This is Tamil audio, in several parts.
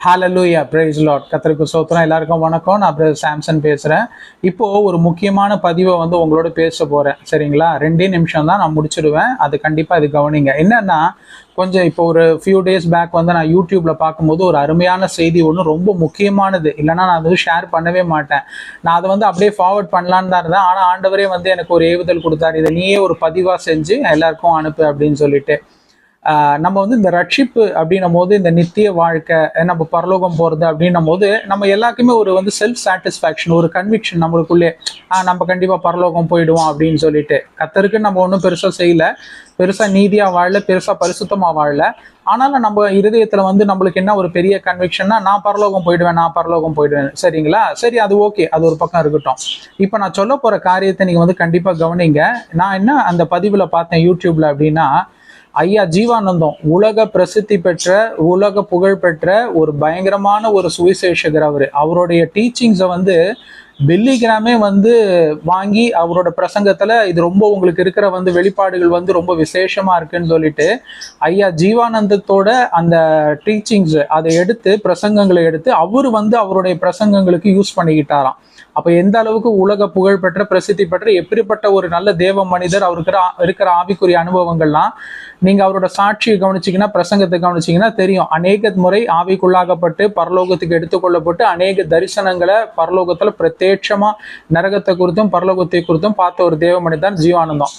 ஹalleluya praise lord கர்த்தருக்கு ஸ்தோத்திரம். எல்லாருக்கும் வணக்கம். நான் பிரதர் சாம்சன் பேசுறேன். இப்போ ஒரு முக்கியமான பதிவை உங்களோட பேச போறேன். சரிங்களா? 2 நிமிஷம் தான், நான் முடிச்சிடுவேன். அது கண்டிப்பா இது கவனிங்க. என்னன்னா, கொஞ்சம் இப்போ ஒரு ஃபியூ டேஸ் பேக் நான் யூடியூப்ல பார்க்கும்போது ஒரு அருமையான செய்தி ஒன்று, ரொம்ப முக்கியமானது. இல்லைன்னா நான் அது ஷேர் பண்ணவே மாட்டேன். நான் அதை அப்படியே ஃபார்வர்ட் பண்ணலான்னு தான் இருந்தேன். ஆனால் ஆண்டவரே எனக்கு ஒரு ஏவுதல் கொடுத்தாரு, இதை நீயே ஒரு பதிவா செஞ்சு எல்லாருக்கும் அனுப்பு அப்படின்னு சொல்லிட்டு. நம்ம இந்த ரட்சிப்பு அப்படின்னும் போது, இந்த நித்திய வாழ்க்கை, நம்ம பரலோகம் போறது அப்படின்னும் போது, நம்ம எல்லாருக்குமே ஒரு செல்ஃப் சாட்டிஸ்ஃபேக்ஷன், ஒரு கன்விக்ஷன் நம்மளுக்குள்ளே, நம்ம கண்டிப்பா பரலோகம் போயிடுவோம் அப்படின்னு சொல்லிட்டு. கர்த்தருக்கு நம்ம ஒன்றும் பெருசா செய்யல, பெருசா நீதியா வாழல, பெருசா பரிசுத்தமா வாழல. ஆனாலும் நம்ம இருதயத்துல நம்மளுக்கு என்ன ஒரு பெரிய கன்விக்ஷன்னா, நான் பரலோகம் போயிடுவேன், நான் பரலோகம் போயிடுவேன். சரிங்களா? சரி, அது ஓகே, அது ஒரு பக்கம் இருக்கட்டும். இப்ப நான் சொல்ல போற காரியத்தை நீங்க கண்டிப்பா கவனிங்க. நான் என்ன அந்த பதிவுல பார்த்தேன் யூடியூப்ல அப்படின்னா, ஐயா ஜீவானந்தம் உலக பிரசித்தி பெற்ற, உலக புகழ் பெற்ற ஒரு பயங்கரமான ஒரு சுவிசேஷகர். அவருடைய டீச்சிங்ஸை பெல்லிகிராமே வாங்கி அவரோட பிரசங்கத்துல, இது ரொம்ப உங்களுக்கு இருக்கிற வெளிப்பாடுகள் ரொம்ப விசேஷமா இருக்குன்னு சொல்லிட்டு, ஐயா ஜீவானந்தத்தோட அந்த டீச்சிங்ஸ் அதை எடுத்து, பிரசங்கங்களை எடுத்து அவரு அவருடைய பிரசங்கங்களுக்கு யூஸ் பண்ணிக்கிட்டாராம். அப்ப எந்த அளவுக்கு உலக புகழ் பெற்ற, பிரசித்தி பெற்ற, எப்படிப்பட்ட ஒரு நல்ல தேவ மனிதர், அவருக்கு இருக்கிற ஆவிக்குரிய அனுபவங்கள்லாம் நீங்க அவரோட சாட்சியை கவனிச்சீங்கன்னா, பிரசங்கத்தை கவனிச்சீங்கன்னா தெரியும். அநேக முறை ஆவிக்குள்ளாகப்பட்டு பரலோகத்துக்கு எடுத்துக்கொள்ளப்பட்டு அநேக தரிசனங்களை பரலோகத்துல பிரத்யட்சமா நரகத்தை குறித்தும் பரலோகத்தை குறித்தும் பார்த்த ஒரு தேவ மனிதன் ஜீவானந்தம்.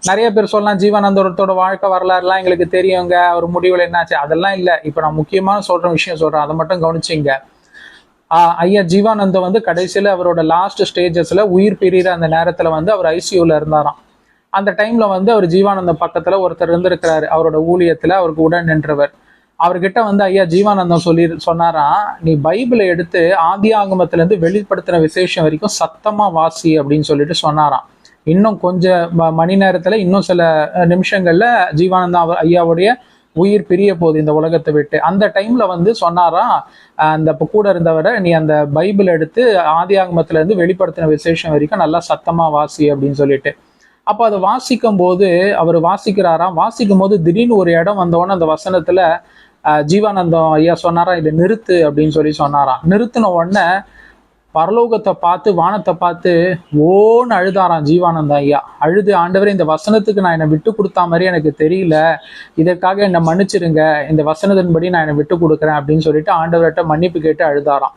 நிறைய பேர் சொல்லலாம், ஜீவானந்தத்தோட வாழ்க்கை வரலாறுலாம் எங்களுக்கு தெரியுங்க, அவர் முடிவுல என்னாச்சு, அதெல்லாம் இல்லை. இப்ப நான் முக்கியமான விஷயம் சொல்றேன், அதை மட்டும் கவனிச்சிங்க. ஐயா ஜீவானந்தம் கடைசியில அவரோட லாஸ்ட் ஸ்டேஜஸ்ல, உயிர் பிரிகிற அந்த நேரத்துல அவர் ஐசியூல இருந்தாராம். அந்த டைம்ல அவர் ஜீவானந்தம் பக்கத்துல ஒருத்தர் இருந்திருக்கிறாரு, அவரோட ஊழியத்துல அவருக்கு உடன் நின்றவர். அவர்கிட்ட ஐயா ஜீவானந்தம் சொன்னாராம், நீ பைபிளை எடுத்து ஆதி ஆகமத்துல இருந்து வெளிப்படுத்தின விசேஷம் வரைக்கும் சத்தமா வாசி அப்படின்னு சொல்லிட்டு சொன்னாராம். இன்னும் கொஞ்சம் மணி நேரத்துல, இன்னும் சில நிமிஷங்கள்ல ஜீவானந்தம் ஐயாவுடைய உயிர் பிரிய போகுது இந்த உலகத்தை விட்டு. அந்த டைம்ல சொன்னாராம் அந்த கூட இருந்தவரை, நீ அந்த பைபிள் எடுத்து ஆதி ஆகமத்துல இருந்து வெளிப்படுத்தின விசேஷம் வரைக்கும் நல்லா சத்தமா வாசி அப்படின்னு சொல்லிட்டு. அப்போ அதை வாசிக்கும் போது அவர் வாசிக்கிறாராம். வாசிக்கும் போது திடீர்னு ஒரு இடம் வந்தோடனே அந்த வசனத்துல ஜீவானந்தம் ஐயா சொன்னாராம், இதை நிறுத்து அப்படின்னு சொன்னாராம். நிறுத்தின உடனே பரலோகத்தை பார்த்து, வானத்தை பார்த்து ஓன்னு அழுதாராம் ஜீவானந்தம் ஐயா. அழுது, ஆண்டவரே, இந்த வசனத்துக்கு நான் என்னை விட்டு கொடுத்தா மாதிரி எனக்கு தெரியல, இதற்காக என்னை மன்னிச்சிருங்க, இந்த வசனத்தின்படி நான் என்னை விட்டு கொடுக்குறேன் அப்படின்னு சொல்லிட்டு ஆண்டவர்கிட்ட மன்னிப்பு கேட்டு அழுதாராம்.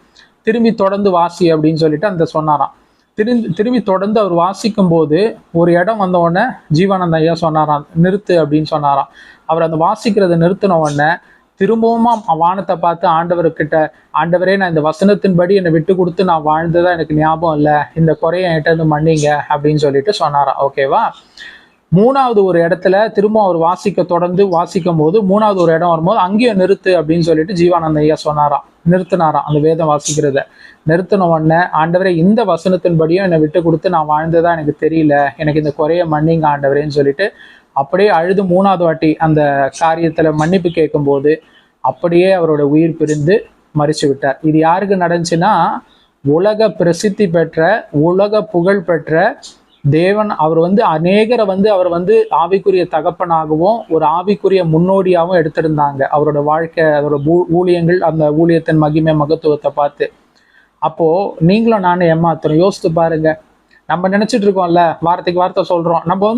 திரும்பி தொடர்ந்து வாசி அப்படின்னு சொல்லிட்டு அந்த சொன்னாராம். திரும்பி தொடர்ந்து அவர் வாசிக்கும் போது ஒரு இடம் வந்த உடனே ஜீவானந்த ஐயா சொன்னாராம், நிறுத்து அப்படின்னு சொன்னாராம். அவர் அந்த வாசிக்கிறத நிறுத்தின உடனே திரும்பவும் வானத்தை பார்த்து ஆண்டவர்கிட்ட, ஆண்டவரே, நான் இந்த வசனத்தின்படி என்னை விட்டு கொடுத்து நான் வாழ்ந்ததா எனக்கு ஞாபகம் இல்லை, இந்த குறைய என்கிட்ட இருந்து மன்னிங்க அப்படின்னு சொல்லிட்டு சொன்னாராம். ஓகேவா? மூணாவது ஒரு இடத்துல திரும்ப அவர் தொடர்ந்து வாசிக்கும் போது, மூணாவது ஒரு இடம் வரும்போது அங்கேயும் நிறுத்து அப்படின்னு சொல்லிட்டு ஜீவானந்த ஐயா சொன்னாராம். நிறுத்தினாராம் அந்த வேதம் வாசிக்கிறத. நிறுத்தின உடனே, ஆண்டவரே, இந்த வசனத்தின்படியும் என்னை விட்டு கொடுத்து நான் வாழ்ந்ததா எனக்கு தெரியல, எனக்கு இந்த குறைய மன்னிங்க ஆண்டவரேன்னு சொல்லிட்டு அப்படியே அழுது மூணாவது வாட்டி அந்த காரியத்துல மன்னிப்பு கேட்கும் போது அப்படியே அவரோட உயிர் பிரிந்து மறிச்சு விட்டார். இது யாருக்கு நடந்துச்சுன்னா, உலக பிரசித்தி பெற்ற, உலக புகழ் பெற்ற தேவன். அவர் அநேகரை அவர் ஆவிக்குரிய தகப்பனாகவும் ஒரு ஆவிக்குரிய முன்னோடியாகவும் எடுத்திருந்தாங்க. அவரோட வாழ்க்கை, அவரோட ஊழியங்கள், அந்த ஊழியத்தின் மகிமை மகத்துவத்தை பார்த்து. அப்போ நீங்களும் நானும் ஏமாத்துறோம். யோசித்து பாருங்க. நம்ம நினைச்சிட்டு இருக்கோம்ல, வார்த்தைக்கு வார்த்தை சொல்றோம். நம்ம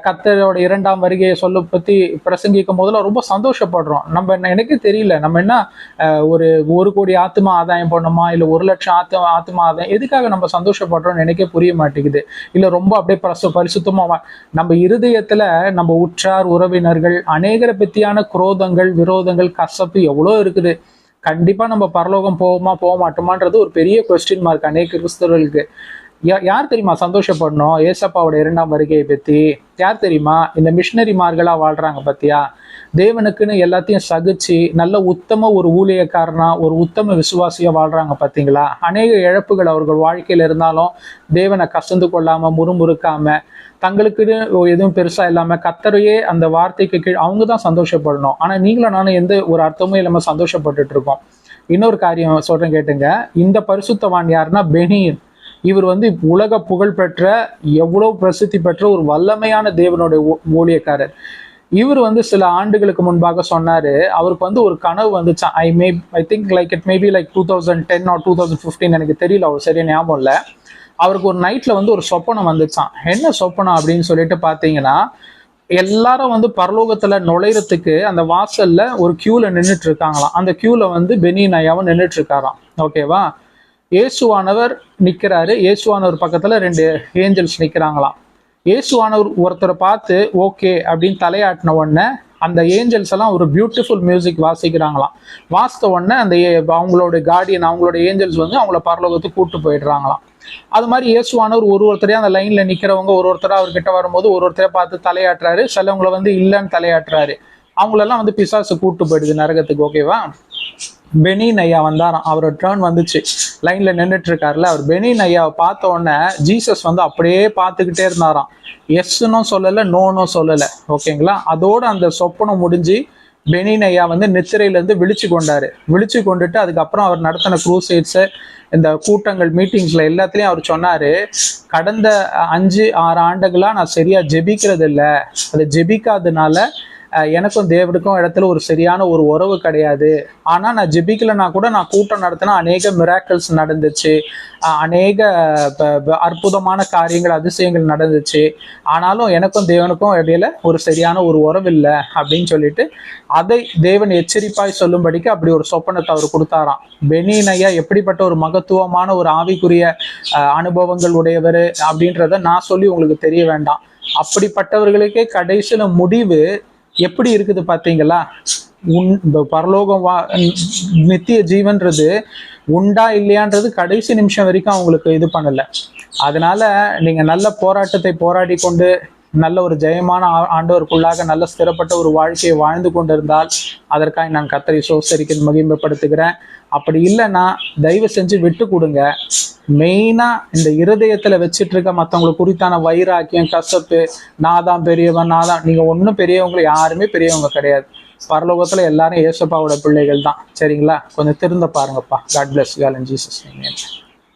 கர்த்தரோட 2ஆம் வருகையை பத்தி பிரசங்கிக்கும் போதுல ரொம்ப சந்தோஷப்படுறோம். எனக்கே தெரியல, நம்ம என்ன ஒரு கோடி ஆத்மா ஆதாயம் பண்ணணுமா, இல்ல 1,00,000 ஆத்மா ஆதாயம், எதுக்காக நம்ம சந்தோஷப்படுறோம்னு எனக்கே புரிய மாட்டேங்குது. இல்ல ரொம்ப அப்படியே பரிசுத்தமா நம்ம இருதயத்துல நம்ம உற்றார் உறவினர்கள் அநேகரை பத்தியான குரோதங்கள், விரோதங்கள், கசப்பு எவ்வளோ இருக்குது. கண்டிப்பா நம்ம பரலோகம் போவோமா போக மாட்டோமான்றது ஒரு பெரிய கொஸ்டின் மார்க் அநேக கிறிஸ்தவர்களுக்கு. யார் தெரியுமா சந்தோஷப்படணும் ஏசப்பாவோட 2ஆம் வருகையை பத்தி? யார் தெரியுமா? இந்த மிஷினரிமார்களா வாழ்றாங்க பத்தியா, தேவனுக்குன்னு எல்லாத்தையும் சகிச்சு நல்ல உத்தம ஒரு ஊழியக்காரனா, ஒரு உத்தம விசுவாசியா வாழ்றாங்க பாத்தீங்களா? அநேக இழப்புகள் அவர்கள் வாழ்க்கையில இருந்தாலும் தேவனை கசந்து கொள்ளாம, முறுமுறுக்காம, தங்களுக்குன்னு எதுவும் பெருசா இல்லாம, கர்த்தரையே அந்த வார்த்தைக்கு கீழ் அவங்க தான் சந்தோஷப்படணும். ஆனா நீங்களும் நானும் எந்த ஒரு அர்த்தமும் இல்லாம சந்தோஷப்பட்டுட்டு இருக்கோம். இன்னொரு காரியம் சொல்றேன் கேட்டுங்க. இந்த பரிசுத்தவான் யாருன்னா பெனியின். இவர் உலக புகழ் பெற்ற, எவ்வளவு பிரசித்தி பெற்ற ஒரு வல்லமையான தேவனுடைய ஊழியக்காரர். இவர் வந்து சில ஆண்டுகளுக்கு முன்பாக சொன்னாரு, அவருக்கு வந்து ஒரு கனவு வந்துச்சான். I think like it maybe like 2010 or 2015, எனக்கு தெரியல, அவர் சரியா ஞாபகம் இல்லை. அவருக்கு ஒரு நைட்ல வந்து ஒரு சொப்பனம் வந்துச்சான். என்ன சொப்பனம் அப்படின்னு சொல்லிட்டு பாத்தீங்கன்னா, எல்லாரும் வந்து பரலோகத்துல நுழைறதுக்கு அந்த வாசல்ல ஒரு கியூல நின்றுட்டு இருக்காங்களாம். அந்த கியூல வந்து பெனியின் ஐயாவும் நின்றுட்டு இருக்காராம். ஓகேவா? இயேசுவானவர் நிக்கிறாரு. இயேசுவானவர் பக்கத்துல 2 ஏஞ்சல்ஸ் நிக்கிறாங்களாம். இயேசுவானவர் ஒருத்தரை பார்த்து ஓகே அப்படின்னு தலையாட்டின உடனே அந்த ஏஞ்சல்ஸ் எல்லாம் ஒரு பியூட்டிஃபுல் மியூசிக் வாசிக்கிறாங்களாம். வாசித்த உடனே அந்த அவங்களோட கார்டியன், அவங்களோட ஏஞ்சல்ஸ் வந்து அவங்கள பரலோகத்துக்கு கூட்டு போயிடுறாங்களாம். அது மாதிரி இயேசுவானவர் ஒருத்தரையா அந்த லைன்ல நிக்கிறவங்க ஒருத்தரா அவர்கிட்ட வரும்போது ஒருத்தரையா பார்த்து தலையாட்டுறாரு. சிலவங்களை வந்து இல்லைன்னு தலையாட்டுறாரு. அவங்களெல்லாம் வந்து பிசாசு கூட்டு போயிடுது நரகத்துக்கு. ஓகேவா? பெனின் ஐயா வந்தாராம். அவரோட டர்ன் வந்துச்சு. லைன்ல நின்றுட்டு இருக்காருல்ல, அவர் பெனின் ஐயாவை பார்த்த உடனே ஜீசஸ் வந்து அப்படியே பார்த்துக்கிட்டே இருந்தாராம். எஸ்னும் சொல்லலை, நோனும் சொல்லலை. ஓகேங்களா? அதோட அந்த சொப்பனம் முடிஞ்சு பெனின் ஐயா வந்து நித்திரையிலேருந்து விழிச்சு கொண்டாரு. விழிச்சு கொண்டுட்டு அதுக்கப்புறம் அவர் நடத்தின க்ரூசைட்ஸு, இந்த கூட்டங்கள், மீட்டிங்ஸ்ல எல்லாத்துலேயும் அவர் சொன்னாரு, கடந்த 5-6 ஆண்டுகளா நான் சரியா ஜெபிக்கிறது இல்லை. அதை ஜெபிக்காதனால எனக்கும் தேவனுக்கும் இடத்துல ஒரு சரியான ஒரு உறவு கிடையாது. ஆனா நான் ஜெபிக்கலனா கூட நான் கூட்டம் நடத்தினா அநேக மிராக்கிள்ஸ் நடந்துச்சு, அநேக அற்புதமான காரியங்கள், அதிசயங்கள் நடந்துச்சு. ஆனாலும் எனக்கும் தேவனுக்கும் இடையில ஒரு சரியான ஒரு உறவு இல்லை அப்படின்னு சொல்லிட்டு அதை தேவன் எச்சரிப்பாய் சொல்லும்படிக்கு அப்படி ஒரு சொப்பனத்தை அவர் கொடுத்தாராம். பெனின் ஐயா எப்படிப்பட்ட ஒரு மகத்துவமான ஒரு ஆவிக்குரிய அனுபவங்கள் உடையவர் அப்படின்றத நான் சொல்லி உங்களுக்கு தெரிய வேண்டாம். அப்படிப்பட்டவர்களுக்கே கடைசியில முடிவு எப்படி இருக்குது பாத்தீங்களா? பரலோகம் நித்திய ஜீவன்றது உண்டா இல்லையான்றது கடைசி நிமிஷம் வரைக்கும் அவங்களுக்கு இது பண்ணல. அதனால நீங்க நல்ல போராட்டத்தை போராடி கொண்டு நல்ல ஒரு ஜெயமான ஆண்டவருக்குள்ளாக நல்ல ஸ்திரப்பட்ட ஒரு வாழ்க்கையை வாழ்ந்து கொண்டிருந்தால் அதற்காக நான் கர்த்தரை சோசரிக்க மகிமைப்படுத்துகிறேன். அப்படி இல்லைன்னா தயவு செஞ்சு விட்டு கொடுங்க. மெயினா இந்த இருதயத்துல வச்சுட்டு இருக்க மற்றவங்களை குறித்தான வைராக்கியம், கசப்பு, நான் தான் பெரியவன், நீங்க ஒன்றும் பெரியவங்களை, யாருமே பெரியவங்க கிடையாது. பரலோகத்துல எல்லாரும் ஏசப்பாவோட பிள்ளைகள் தான். சரிங்களா? கொஞ்சம் திருந்த பாருங்கப்பா. God bless you all in Jesus name.